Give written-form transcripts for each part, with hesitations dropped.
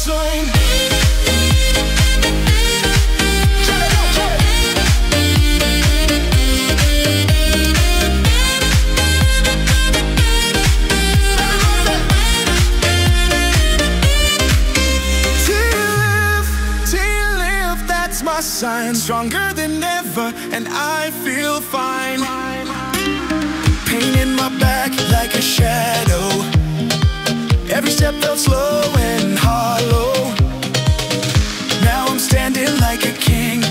sign. My sign, stronger than ever, and I feel fine. Pain in my back like a shadow. Every step felt slow and hollow. Now I'm standing like a king.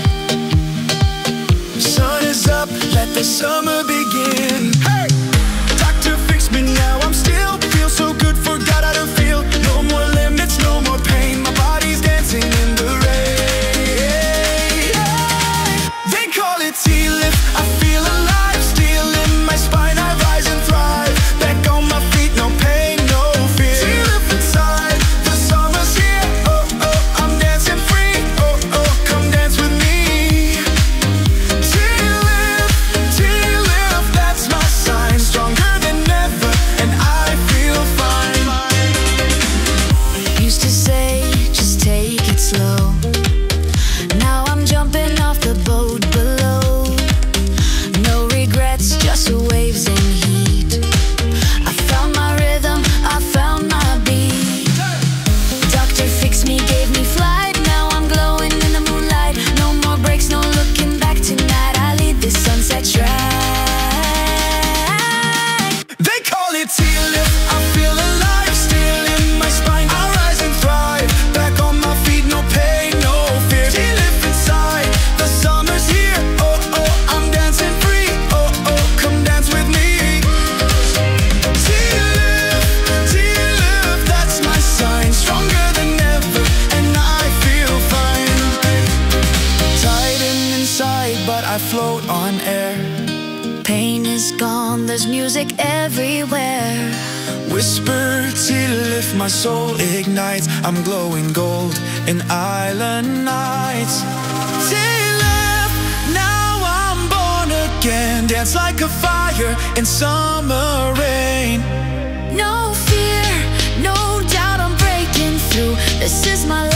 Sun is up, let the summer begin. Hey! Doctor, fix me now, I'm still feel so good, forgot how to feel. No more limits, no more pain. My body's dancing in the rain. I feel alive, still in my spine, I rise and thrive. Back on my feet, no pain, no fear. T-lift inside, the summer's here. Oh, oh, I'm dancing free. Oh, oh, come dance with me. T-lift, that's my sign. Stronger than ever, and I feel fine. Used to say, just take it slow. Now I'm jumping off the boat below. Just waves and heat. I found my rhythm, I found my beat. Doctor fixed me, gave me flight. Now I'm glowing in the moonlight. No more breaks, no looking back tonight. I lead this sunset stride. They call it T-lift. I feel alive, still in my spine. I rise and thrive. Back on my feet, no pain, no fear. T-lift inside, the summer's here. Oh, oh, I'm dancing free. Oh, oh, come dance with me. T-lift, that's my sign. Stronger than ever, and I feel fine. Tighten inside, but I float on air. Pain is gone, there's music everywhere. Whisper T-lift, my soul ignites. I'm glowing gold in island nights. T-lift, now I'm born again. Dance like a fire in summer rain. No fear, no doubt I'm breaking through. This is my life.